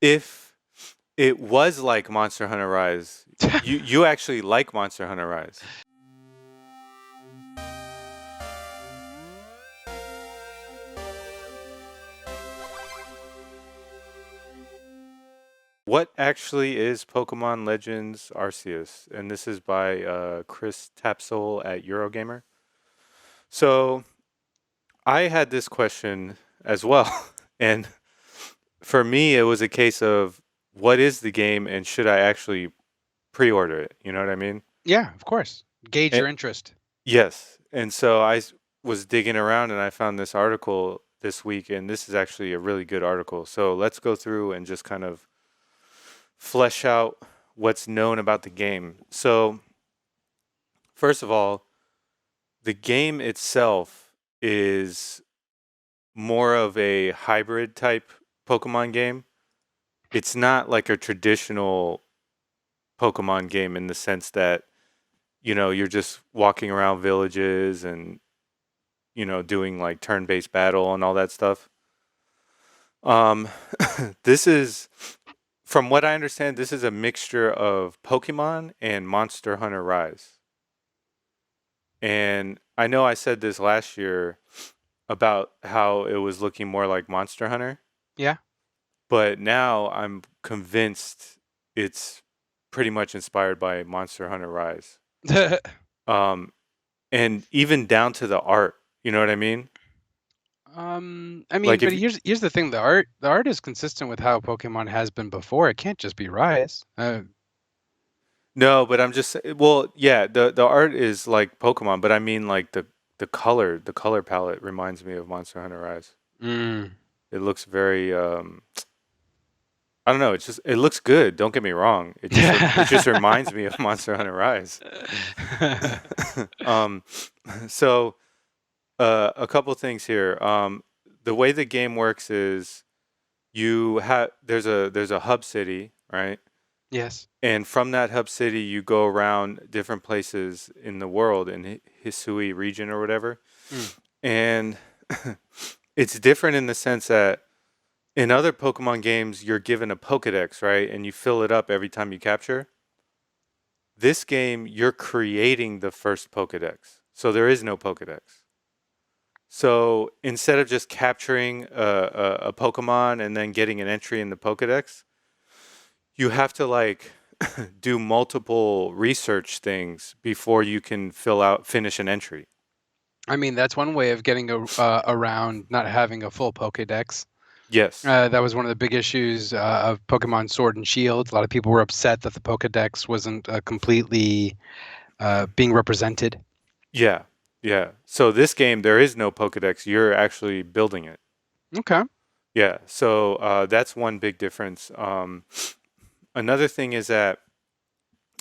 If it was like Monster Hunter Rise, you actually like Monster Hunter Rise. What actually is Pokemon Legends Arceus? And this is by Chris Tapsole at Eurogamer. So I had this question as well, and for me, it was a case of what is the game and should I actually pre-order it? You know what I mean? Yeah, of course. Gauge And, your interest. yes. And so was digging around and I found this article this week, and this is actually a really good article. So let's go through and just kind of flesh out what's known about the game. So, first of all, the game itself is more of a hybrid type Pokemon game. It's not like a traditional Pokemon game in the sense that, you're just walking around villages and, doing like turn based battle and all that stuff. Um, this is, from what I understand, this is a mixture of Pokemon and Monster Hunter Rise. And I know I said this last year about how it was looking more like Monster Hunter, Yeah. but now I'm convinced it's pretty much inspired by Monster Hunter Rise. Um, and even down to the art, you know what I mean? I mean, Like but if here's the thing: the art is consistent with how Pokemon has been before. It can't just be Rise. no, but I'm just well, yeah, the art is like Pokemon, but I mean like the color palette reminds me of Monster Hunter Rise. Mm. It looks very I don't know, it looks good, don't get me wrong. It just reminds me of Monster Hunter Rise. um so a couple things here. The way the game works is you have there's a hub city, right? Yes. And from that hub city, you go around different places in the world in Hisui region or whatever. Mm. And it's different in the sense that in other Pokemon games, you're given a Pokedex, right? And you fill it up every time you capture. This game, you're creating the first Pokedex. So there is no Pokedex. So instead of just capturing a Pokemon and then getting an entry in the Pokedex, you have to like do multiple research things before you can finish an entry. I mean, that's one way of getting around not having a full Pokédex. Yes. That was one of the big issues of Pokemon Sword and Shield. A lot of people were upset that the Pokédex wasn't completely being represented. Yeah. Yeah. So this game, there is no Pokedex. You're actually building it. Okay. Yeah. So that's one big difference. Another thing is that,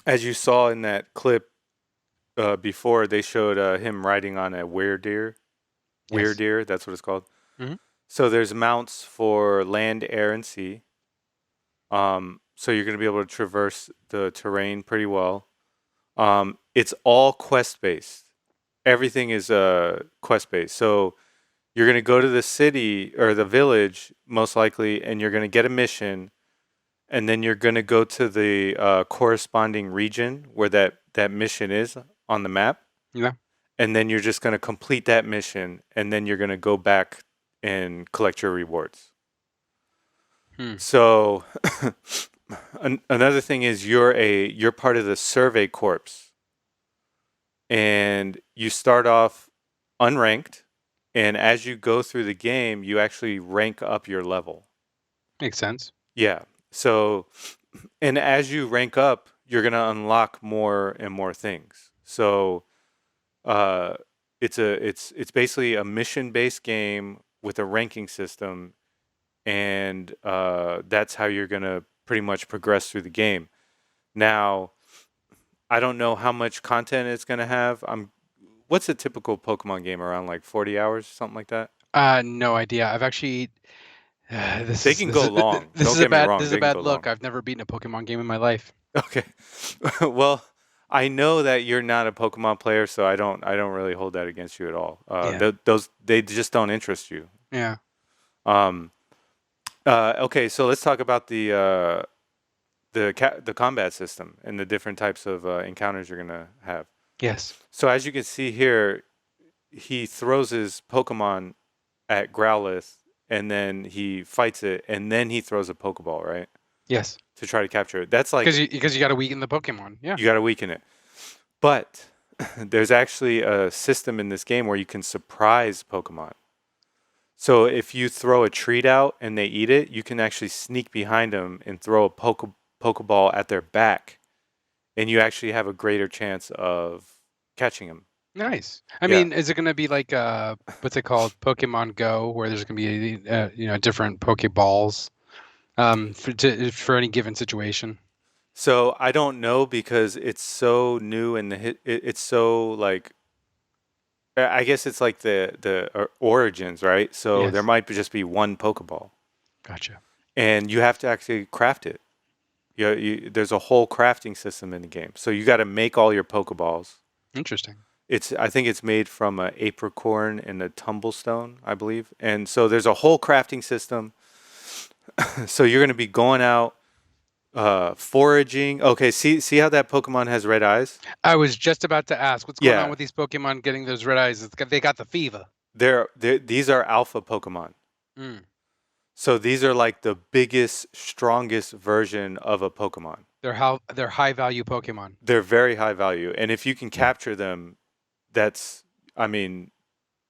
as you saw in that clip before, they showed him riding on a weredeer. Yes. Weredeer, that's what it's called. Hmm. So there's mounts for land, air, and sea. So you're going to be able to traverse the terrain pretty well. It's all quest based. Everything is quest based. So you're going to go to the city or the village most likely, and you're going to get a mission, and then you're going to go to the corresponding region where that mission is on the map, Yeah. and then you're just going to complete that mission, and then you're going to go back and collect your rewards. Hmm. So another thing is you're part of the survey corps, and you start off unranked, and as you go through the game, you actually rank up your level. Makes sense. Yeah. So, and as you rank up, you're gonna unlock more and more things. So, uh, it's basically a mission based game with a ranking system, and that's how you're gonna pretty much progress through the game. Now, I don't know how much content it's gonna have. What's a typical Pokemon game, around like 40 hours, something like that? No idea. I've actually They can go long. this Don't is a get me bad wrong. They can go look. long. I've never beaten a Pokemon game in my life. Okay. Well, I know that you're not a Pokemon player, so I don't really hold that against you at all. Yeah. Those they just don't interest you. Yeah. Um, Okay, so let's talk about the combat system and the different types of encounters you're gonna have. Yes. So as you can see here, he throws his Pokemon at Growlithe, and then he fights it, and then he throws a Pokeball, right, Yes. to try to capture it. That's like Because you got to weaken the Pokemon. Yeah. you got to weaken it. But there's actually a system in this game where you can surprise Pokemon. So if you throw a treat out and they eat it, you can actually sneak behind them and throw a Pokeball at their back, and you actually have a greater chance of catching them. Nice. I Yeah. mean, is it going to be like what's it called, Pokemon Go, where there's going to be different Pokeballs for any given situation? So I don't know because it's so new and it's so like I guess it's like the origins, right? So there Yes. might just be one Pokeball, Gotcha. and you have to actually craft it. There's a whole crafting system in the game, so you got to make all your Pokeballs. Interesting. I think it's made from a apricorn and a tumblestone, I believe, and so there's a whole crafting system. So you're going to be going out foraging. Okay, see how that Pokemon has red eyes? I was just about to ask, what's going on Yeah, with these Pokemon getting those red eyes? They got the fever. these are alpha Pokemon. Mm. So these are like the biggest, strongest version of a Pokemon. They're high value Pokemon. They're very high value, and if you can capture them, that's I mean,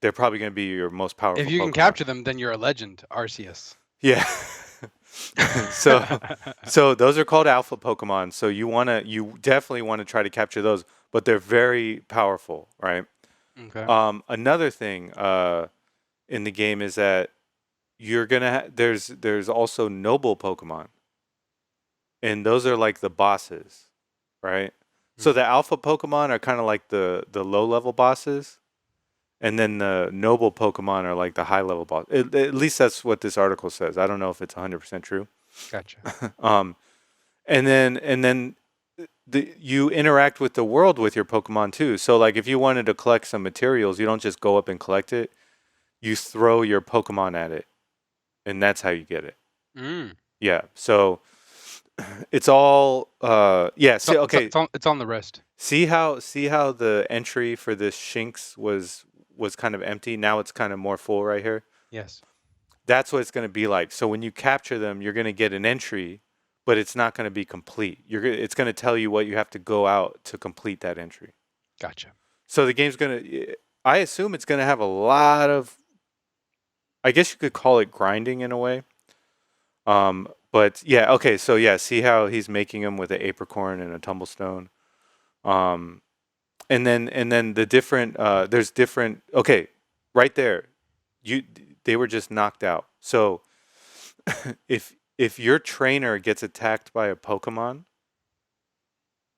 they're probably going to be your most If powerful you can Pokemon. capture them, then you're a legend, Arceus. Yeah. so those are called alpha Pokemon. So you definitely want to try to capture those, but they're very powerful, right? Okay. Another thing in the game is that you're gonna there's also noble Pokemon, and those are like the bosses, right? So the alpha Pokemon are kind of like the low level bosses, and then the noble Pokemon are like the high level boss. At least that's what this article says. I don't know if it's 100% true. Gotcha. Um, and then you interact with the world with your Pokemon too. So like if you wanted to collect some materials, you don't just go up and collect it. You throw your Pokemon at it, and that's how you get it. Mm. Yeah. So it's all yeah. See, okay. It's on the wrist. See how the entry for this Shinx was kind of empty. Now it's kind of more full right here. Yes. That's what it's going to be like. So when you capture them, you're going to get an entry, but it's not going to be complete. It's going to tell you what you have to go out to complete that entry. Gotcha. So the game's going to I assume it's going to have a lot of I guess you could call it grinding in a way. But yeah, okay, so yeah, see how he's making them with an apricorn and a tumblestone. Um and then the different there's different okay, right there. You they were just knocked out. So if your trainer gets attacked by a Pokemon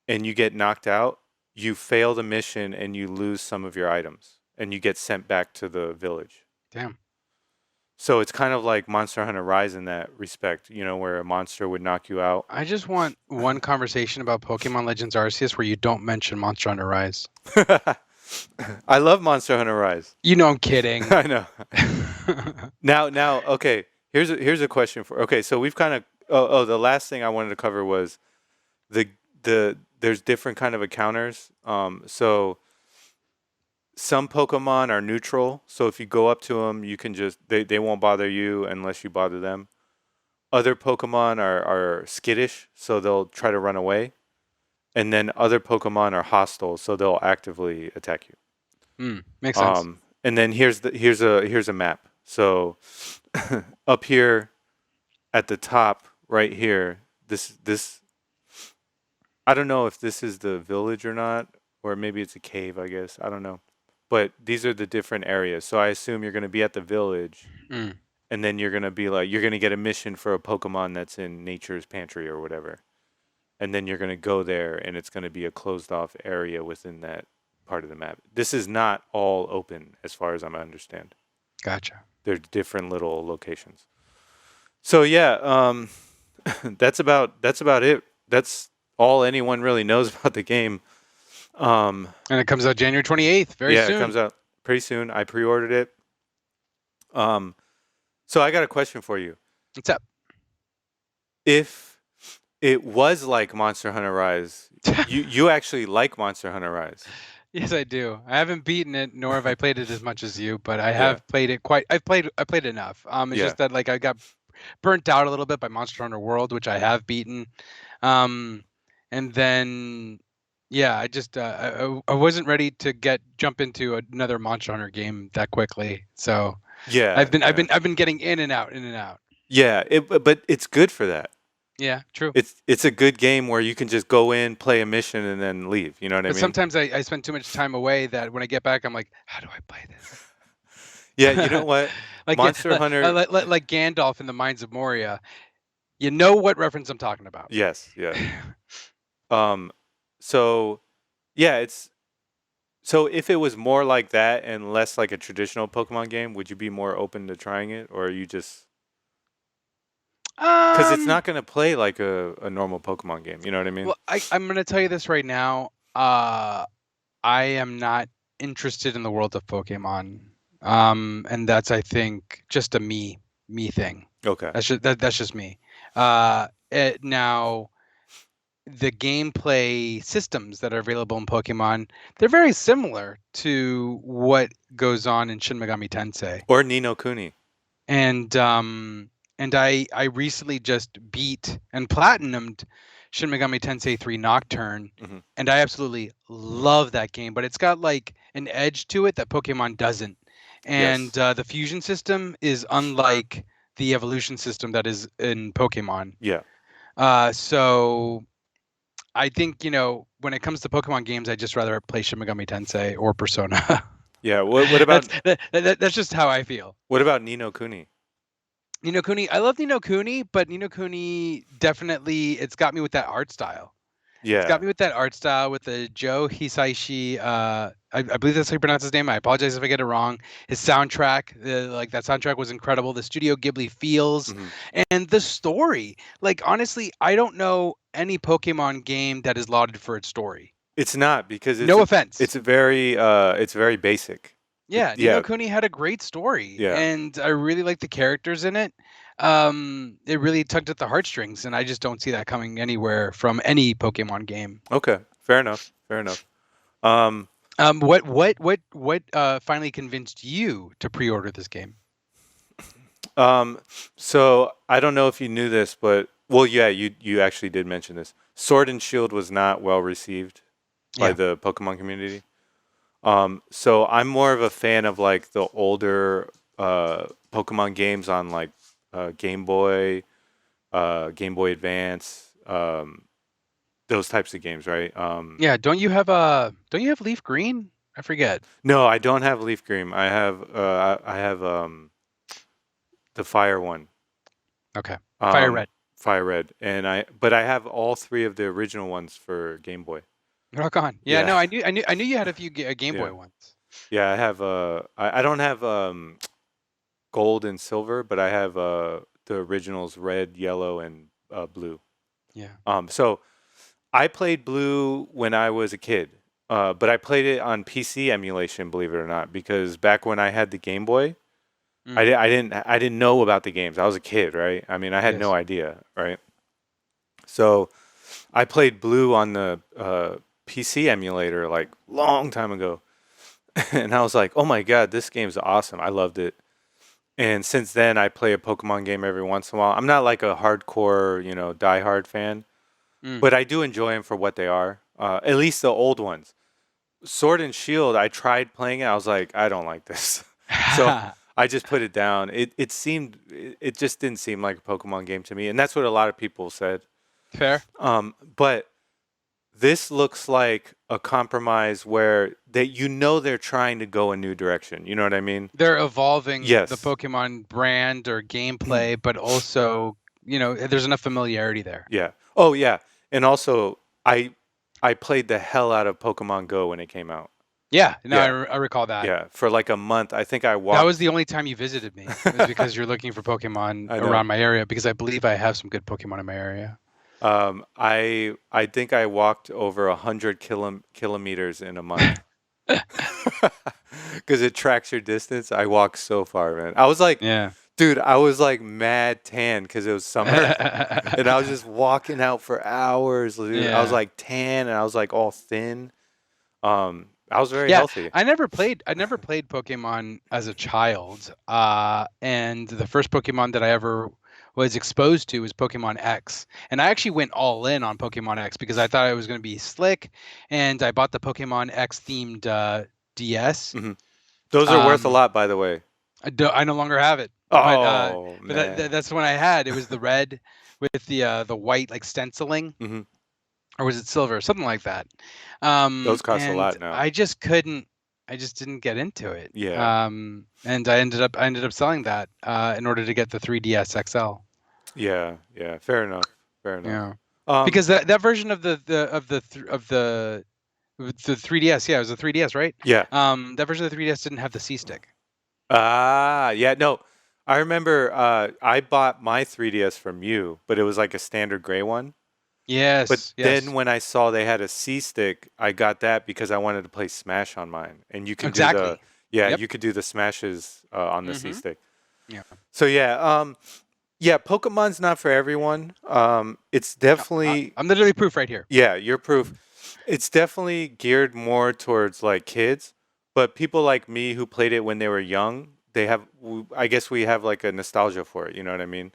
and you get knocked out, you fail the mission and you lose some of your items and you get sent back to the village. Damn. So it's kind of like Monster Hunter Rise in that respect, where a monster would knock you out. I just want one conversation about Pokemon Legends Arceus where you don't mention Monster Hunter Rise. I love Monster Hunter Rise. You know I'm kidding. I know. Now, okay. Here's a question for. Okay, so we've kind of. The last thing I wanted to cover was the there's different kind of encounters. So some Pokemon are neutral. So if you go up to them, you can just they won't bother you unless you bother them. Other Pokemon are skittish, so they'll try to run away. And then other Pokemon are hostile, so they'll actively attack you. Makes sense. And then here's a map. So up here at the top, right here, this I don't know if this is the village or not, or maybe it's a cave. I guess I don't know. But these are the different areas. So I assume you're going to be at the village, and then you're going to be like you're going to get a mission for a Pokemon that's in Nature's Pantry or whatever. And then you're going to go there, and it's going to be a closed off area within that part of the map. This is not all open as far as I understand. Gotcha. They're different little locations. So yeah, that's about it. That's all anyone really knows about the game. And it comes out January 28th, very soon. Yeah, it comes out pretty soon. I pre-ordered it. So I got a question for you. What's up? if it was like Monster Hunter Rise, you actually like Monster Hunter Rise. Yes, I do. I haven't beaten it, nor have I played it as much as you, but I Yeah. have played it quite. I played enough. It's Yeah. just that like I got burnt out a little bit by Monster Hunter World, which I have beaten. Um, and then yeah, I just I wasn't ready to jump into another Monster Hunter game that quickly. So Yeah. Yeah. I've been getting in and out, in and out. Yeah. But it's good for that. Yeah, true. It's a good game where you can just go in, play a mission, and then leave. You know what I But mean? sometimes I spend too much time away that when I get back, I'm like, how do I play Yeah. You know this? what? Like yeah, Monster Hunter. like Gandalf in the Mines of Moria. You know what reference I'm talking about. Yes. Yeah. Um. So yeah, it's so if it was more like that and less like a traditional Pokemon game, would you be more open to trying it, or are you just because it's Um, not gonna play like a normal Pokemon game? You know what I mean? well, I'm gonna tell you this right now. I am not interested in the world of Pokemon. And that's I think just a me thing. Okay. That's just me. Now the gameplay systems that are available in Pokemon, they're very similar to what goes on in Shin Megami Tensei. Or Nino Kuni. And I recently just beat and platinumed Shin Megami Tensei 3 Nocturne, Hmm. and I absolutely love that game. But it's got like an edge to it that Pokemon doesn't, and Yes. the fusion system is unlike the evolution system that is in Pokemon. Yeah. So I think when it comes to Pokemon games, I just rather play Shin Megami Tensei or Persona. Yeah. What about That's just how I feel. Nino Kuni? Nino Kuni, I love Nino Kuni, but Nino Kuni definitely it's got me with that art style. It's got Yeah. me with that art style with the Joe Hisaishi. I believe that's how you pronounce his name. I apologize if I get it wrong. His soundtrack, like that soundtrack was incredible. The Studio Ghibli feels Hmm. and the story. Like honestly, I don't know any Pokemon game that is lauded for its story. It's not because No offense. it's very basic. Yeah, Nino Yeah. Kuni had a great story, Yeah. and I really liked the characters in it. It really tugged at the heartstrings, and I just don't see that coming anywhere from any Pokemon game. Okay. Fair enough. Fair enough. Um. What finally convinced you to pre-order this game? So I don't know if you knew this, but well, yeah, you actually did mention this. Sword and Shield was not well received by Yeah. the Pokemon community. So I'm more of a fan of like the older Pokemon games on like Game Boy Advance, those types of games, right? Yeah, don't you have Leaf Green? I forget. No, I don't have Leaf Green. I have the Fire one, Okay. Fire um, Red. Fire Red, and but I have all three of the original ones for Game Boy. Rock on. Yeah, Yeah, no, I knew you had a few Game yeah, Boy ones. yeah. I have I don't have gold and silver, but I have the originals red, yellow, and blue. Yeah. So I played blue when I was a kid, but I played it on PC emulation, believe it or not, because back when I had the Game Boy, Mm, I didn't know about the games. I was a kid, right? I mean, I had no yes. idea, right? So I played blue on the PC emulator like long time ago, and I was like, oh my god, this game's awesome. I loved it. And since then, I play a Pokemon game every once in a while. I'm not like a hardcore, diehard fan, Mm. but I do enjoy them for what they are. At least the old ones. Sword and Shield, I tried playing it. I was like, I don't like this. So I just put it down. It just didn't seem like a Pokemon game to me, and that's what a lot of people said. Fair. But this looks like a compromise where they're trying to go a new direction. You know what I mean? They're evolving the Yes. Pokemon brand or gameplay, but also, there's enough familiarity there. Yeah. Oh yeah. And also, I played the hell out of Pokemon Go when it came out. Yeah, no, Yeah. I recall that. Yeah. For like a month, I think I That was walked. the only time you visited me. It was because you're looking for Pokemon I know. around my area because I believe I have some good Pokemon in my area. I think I walked over 100 kilometers in a month because it tracks your distance. I walked so far, man. I was like Yeah. Dude, I was like mad tan because it was summer, and I was just walking out for hours, dude. I was Yeah. like tan, and I was like all thin. I was very Yeah, healthy. I never played Pokemon as a child. And the first Pokemon that I ever was exposed to was Pokemon X. And I actually went all in on Pokemon X because I thought it was going to be slick, and I bought the Pokemon X themed DS. Hmm. Those are worth a Um, lot, by the way. I no longer have it, but Oh man. that's the one I had. It was the red with the white like stenciling, Hmm. or was it silver, something like that. Those cost a And lot now. I just couldn't. I just didn't get into it. Yeah, And I ended up selling that in order to get the 3DS XL. yeah, yeah. Fair enough. Fair enough. Yeah, Um, because that version of the 3DS, yeah, it was a 3DS, right? yeah. That version of the 3DS didn't have the C stick. Ah, yeah. No, I remember. I bought my 3DS from you, but it was like a standard gray one. But Yes, then yes, when I saw they had a C stick, I got that because I wanted to play Smash on mine, and you can do the exactly. yeah, Yep. you could do the smashes on the C Mm-hmm. stick. Yeah. So yeah, yeah, Pokemon's not for everyone. It's definitely I'm literally proof right here. yeah, you're proof. It's definitely geared more towards like kids, but people like me who played it when they were young, I guess we have like a nostalgia for it. You know what I mean?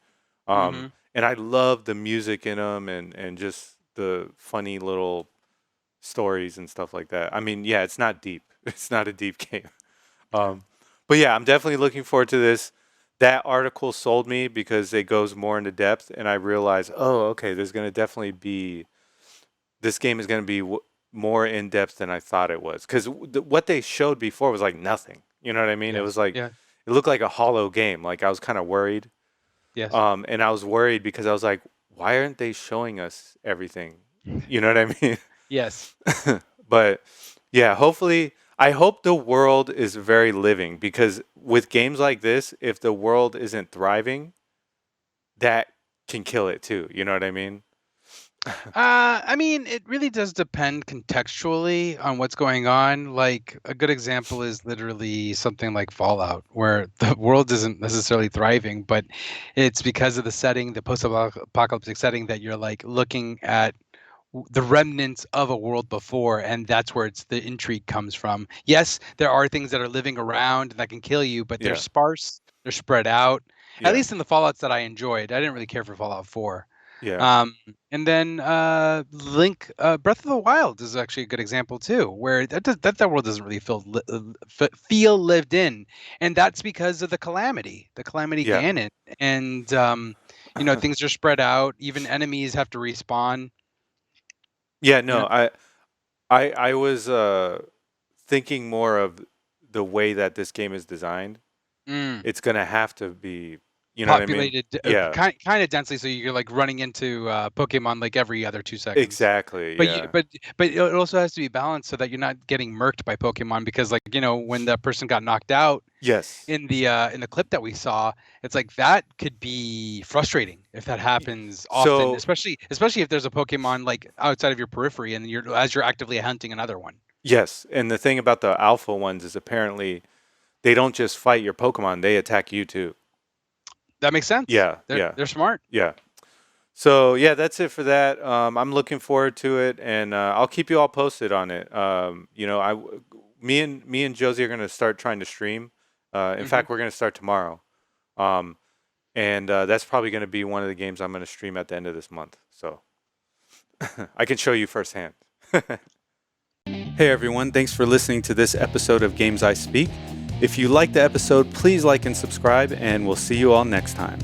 Mm-hmm. And I love the music in them and just the funny little stories and stuff like that. I mean, yeah, it's not deep. It's not a deep game. Yeah. Um, but yeah, I'm definitely looking forward to this. That article sold me because it goes more into depth, and I realized, oh, okay, there's going to definitely be this game is going to be more in depth than I thought it was. Because what they showed before was like nothing. You know what I mean? It was Yes. like Yeah. it looked like a hollow game. Like I was kind of worried, Yes. and I was worried because I was like, why aren't they showing us everything? You know what I mean? Yes. But yeah, hopefully, I hope the world is very living because with games like this, if the world isn't thriving, that can kill it too. You know what I mean? I mean, it really does depend contextually on what's going on. Like a good example is literally something like Fallout, where the world isn't necessarily thriving, but it's because of the setting, the post-apocalyptic setting, that you're like looking at the remnants of a world before, and that's where the intrigue comes from. Yes, there are things that are living around that can kill you, but they're Yeah, sparse, they're spread out. At yeah, least in the Fallouts that I enjoyed, I didn't really care for Fallout 4. yeah, um, and then Link, Breath of the Wild is actually a good example too, where that world doesn't really feel lived in, and that's because of the calamity yeah, Ganon, and things are spread out. Even enemies have to respawn. yeah. You know, No, I was thinking more of the way that this game is designed. mm, It's gonna have to be, you know what I mean? populated Yeah, kind of densely, so you're like running into Pokemon like every other 2 seconds. exactly. But you, Yeah. but it also has to be balanced so that you're not getting murked by Pokemon, because like when that person got knocked out Yes. in the clip that we saw, it's like that could be frustrating if that happens often, So especially if there's a Pokemon like outside of your periphery and you're actively hunting another one. yes, and the thing about the alpha ones is apparently they don't just fight your Pokemon; they attack you too. That makes sense. Yeah, They're yeah, they're smart. yeah. So yeah, that's it for that. I'm looking forward to it, and I'll keep you all posted on it. Me and Josie are gonna start trying to stream. In Hmm. fact, we're gonna start tomorrow, um, and that's probably gonna be one of the games I'm gonna stream at the end of this month. So I can show you firsthand. Hey everyone, thanks for listening to this episode of Games I Speak. If you liked the episode, please like and subscribe, and we'll see you all next time.